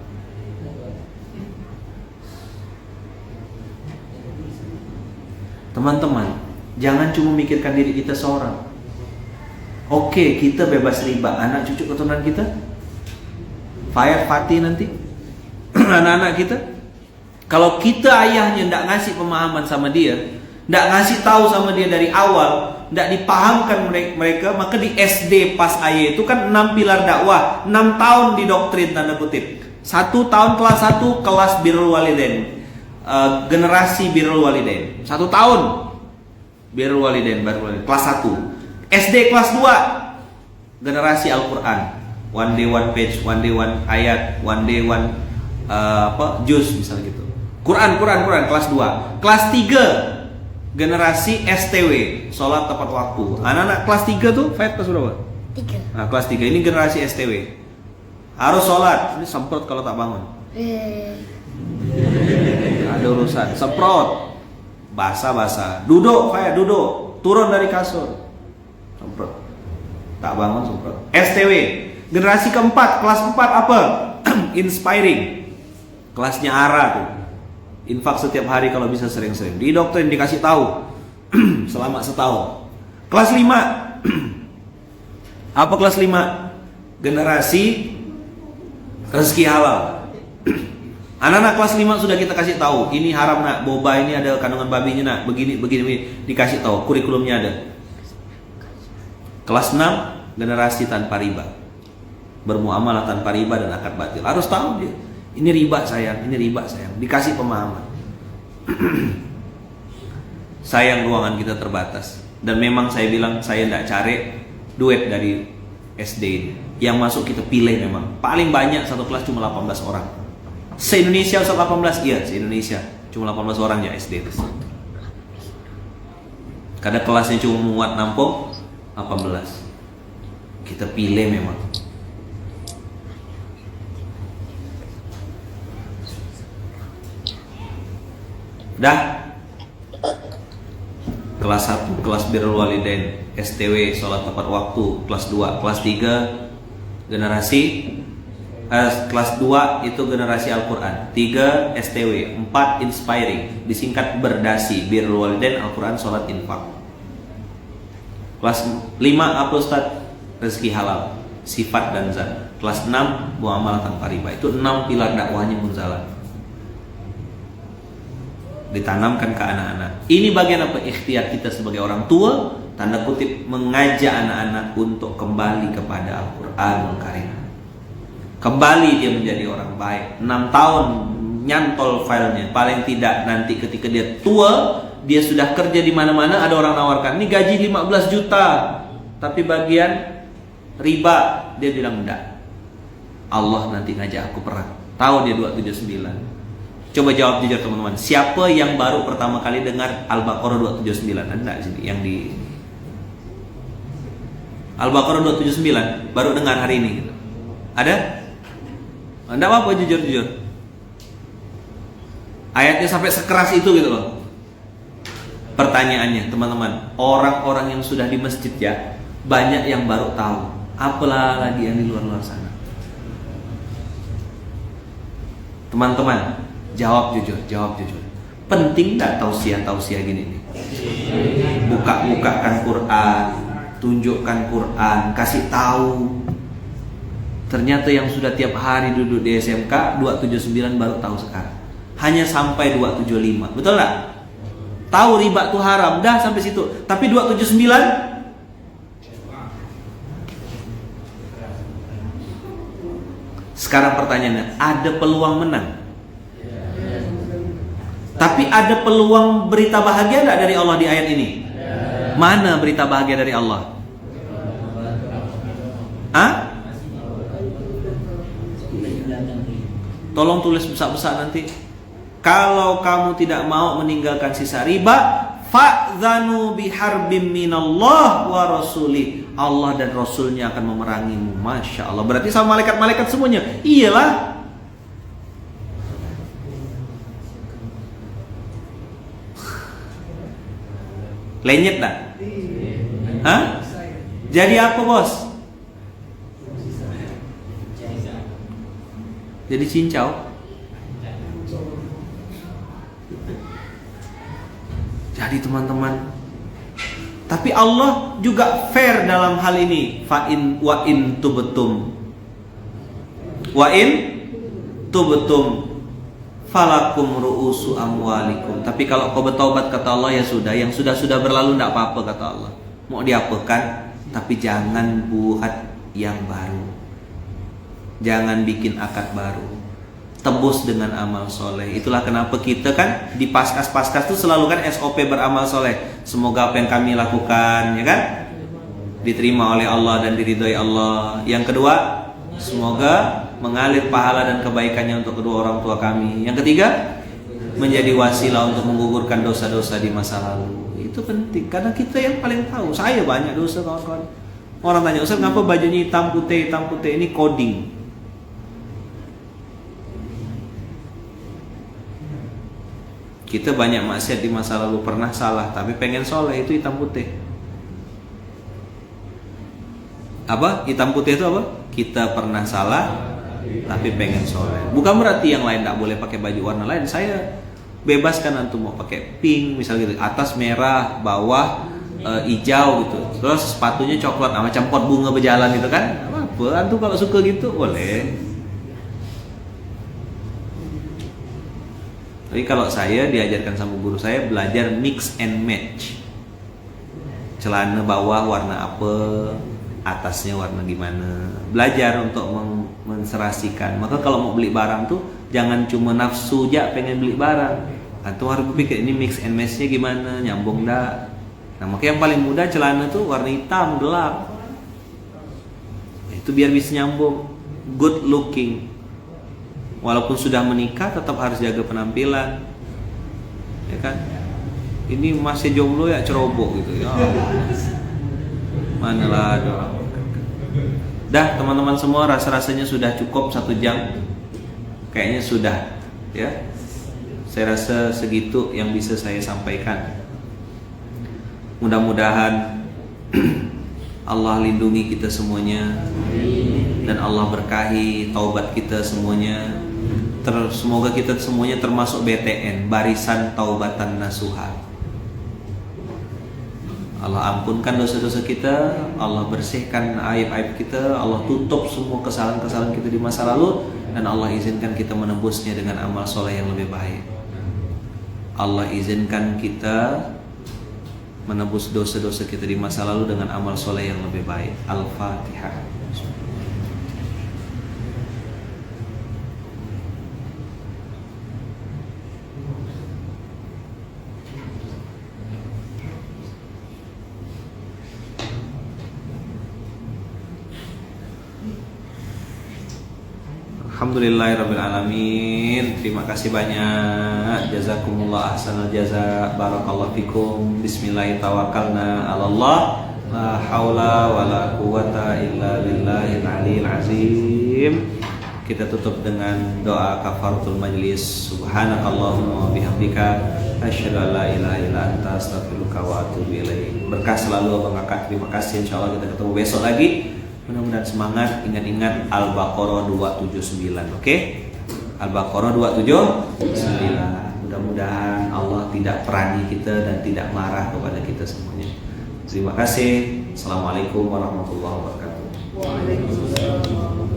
Teman-teman, jangan cuma mikirkan diri kita seorang. Oke, kita bebas riba, anak cucu keturunan kita Fayat Fatih nanti anak-anak kita. Kalau kita ayahnya tidak ngasih pemahaman sama dia, tidak ngasih tahu sama dia dari awal, tidak dipahamkan mereka, maka di SD pas ayah itu kan 6 pilar dakwah, 6 tahun didoktrin tanda kutip. 1 tahun kelas 1 kelas birrul walidain, generasi birrul walidain. 1 tahun birrul walidain, kelas 1. SD kelas 2 generasi Al-Quran, one day one page, one day one ayat, one day one juz misalnya gitu. Quran kelas 2. Kelas 3 generasi STW, sholat tepat waktu. Anak-anak kelas 3 tuh, kelas berapa? 3. Nah, kelas 3 ini generasi STW. Harus sholat, ini semprot kalau tak bangun. Ada urusan, semprot. Basah. Duduk, duduk. Turun dari kasur. Semprot. Tak bangun, semprot. STW, generasi keempat, kelas 4 apa? Inspiring. Kelasnya ARA tuh. Infak setiap hari kalau bisa sering-sering. Didoktrin, dikasih tahu selama setahun. Kelas 5 apa kelas 5? Generasi rezeki halal. Anak-anak kelas 5 sudah kita kasih tahu, ini haram nak, boba ini ada kandungan babinya nak, begini, dikasih tahu, kurikulumnya ada. Kelas 6 generasi tanpa riba, bermuamalah tanpa riba dan akad batil. Harus tahu dia, ini riba sayang, dikasih pemahaman. Sayang ruangan kita terbatas, dan memang saya bilang saya tidak cari duit dari SD ini. Yang masuk kita pilih, memang paling banyak satu kelas cuma 18 orang. Se-Indonesia 18, iya se-Indonesia cuma 18 orang ya SD itu. Kadang kelasnya cuma muat nampung 18. Kita pilih memang. Dah. Kelas 1 kelas birrul walidain, STW sholat tepat waktu, kelas 2, kelas 3 generasi kelas 2 itu generasi Al-Quran, 3 STW, 4 inspiring, disingkat berdasi, birrul walidain, Al-Quran, sholat, infak. Kelas 5 apa Ustaz? Rezeki halal, sifat dan zat. Kelas 6 muamalah tanpa riba. Itu 6 pilar dakwahnya Munzalah, ditanamkan ke anak-anak. Ini bagian apa? Ikhtiar kita sebagai orang tua, tanda kutip, mengajak anak-anak untuk kembali kepada Al-Quranul Karim. Kembali dia menjadi orang baik. 6 tahun nyantol filenya. Paling tidak nanti ketika dia tua, dia sudah kerja di mana-mana, ada orang nawarkan, ini gaji 15 juta, tapi bagian riba, dia bilang enggak. Allah nanti ngajak aku perang. Tahu dia 279. Coba jawab jujur teman-teman, siapa yang baru pertama kali dengar Al-Baqarah 279? Ada enggak sini yang di Al-Baqarah 279 baru dengar hari ini gitu? Ada? Enggak apa-apa, jujur. Ayatnya sampai sekeras itu gitu loh. Pertanyaannya teman-teman, orang-orang yang sudah di masjid ya, banyak yang baru tahu. Apalah lagi yang di luar-luar sana. Teman-teman, jawab jujur. Penting nggak tausiah gini nih? Bukakan Quran, tunjukkan Quran, kasih tahu. Ternyata yang sudah tiap hari duduk di SMK 279 baru tahu sekarang. Hanya sampai 275, betul nggak? Tahu riba itu haram, dah sampai situ. Tapi 279 sekarang pertanyaannya, ada peluang menang? Tapi ada peluang berita bahagia enggak dari Allah di ayat ini? Mana berita bahagia dari Allah? Hah? Tolong tulis besar-besar nanti. Kalau kamu tidak mau meninggalkan sisa riba, fa'dzanu biharbim minallah wa rasulih. Allah dan Rasulnya akan memerangimu. Masya Allah. Berarti sama malaikat-malaikat semuanya. Iyalah. Lenyet tak? Hah? Jadi apa bos? Jadi cincau. Jadi teman-teman, tapi Allah juga fair dalam hal ini. Wa in tubtum falakum ru'usu amwalikum. Tapi kalau kau bertaubat, kata Allah, ya sudah, yang sudah berlalu tidak apa-apa, kata Allah. Mau diapakan, tapi jangan buat yang baru. Jangan bikin akad baru. Tebus dengan amal soleh. Itulah kenapa kita kan di paskas itu selalu kan SOP beramal soleh. Semoga apa yang kami lakukan, ya kan, diterima oleh Allah dan diridhoi Allah. Yang kedua, semoga mengalir pahala dan kebaikannya untuk kedua orang tua kami. Yang ketiga, menjadi wasilah untuk menggugurkan dosa-dosa di masa lalu. Itu penting, karena kita yang paling tahu. Saya banyak dosa, kawan-kawan. Orang tanya, Ustaz, kenapa bajunya hitam putih? Ini coding. Kita banyak maksiat di masa lalu, pernah salah, tapi pengen soleh, itu hitam putih. Apa? Hitam putih itu apa? Kita pernah salah, tapi pengen soleh. Bukan berarti yang lain tidak boleh pakai baju warna lain. Saya bebaskan antum mau pakai pink, misalnya gitu, atas merah, bawah hijau gitu. Terus sepatunya coklat, macam pot bunga berjalan gitu kan? Apa? Antum kalau suka gitu boleh. Tapi kalau saya diajarkan sama guru saya, belajar mix and match. Celana bawah warna apa, atasnya warna gimana. Belajar untuk menserasikan. Maka kalau mau beli barang tuh jangan cuma nafsu aja pengen beli barang. Antum harus berpikir ini mix and matchnya gimana, nyambung dah. Nah, maka yang paling mudah celana tuh warna hitam gelap. Itu biar bisa nyambung, good looking. Walaupun sudah menikah tetap harus jaga penampilan, ya kan? Ini masih jomblo ya ceroboh gitu ya. Manalah doa. Dah teman-teman semua, rasa-rasanya sudah cukup 1 jam. Kayaknya sudah, ya. Saya rasa segitu yang bisa saya sampaikan. Mudah-mudahan Allah lindungi kita semuanya, dan Allah berkahi taubat kita semuanya. Semoga kita semuanya termasuk BTN, barisan taubatan nasuha. Allah ampunkan dosa-dosa kita, Allah bersihkan aib-aib kita, Allah tutup semua kesalahan-kesalahan kita di masa lalu, dan Allah izinkan kita menebusnya dengan amal soleh yang lebih baik. Allah izinkan kita menebus dosa-dosa kita di masa lalu dengan amal soleh yang lebih baik. Al-Fatihah. Alhamdulillahirrabbilalamin. Terima kasih banyak. Jazakumullah ahsanal jaza. Barakallahu fikum. Bismillahirrahmanirrahim. Allah. La haula wa la quwata illa billahil aliyil azim. Kita tutup dengan doa kafaratul majlis. Subhanakallahumma wa bihamdika asyhadu an la ilaha illa anta astaghfiruka wa atubu ilaik. Berkah selalu Abang Kakak. Terima kasih. Insyaallah kita ketemu besok lagi. Mudah-mudahan semangat, ingat-ingat Al-Baqarah 279, oke? Al-Baqarah 279. Mudah-mudahan Allah tidak perangi kita dan tidak marah kepada kita semuanya. Terima kasih. Assalamualaikum warahmatullahi wabarakatuh. Waalaikumsalam.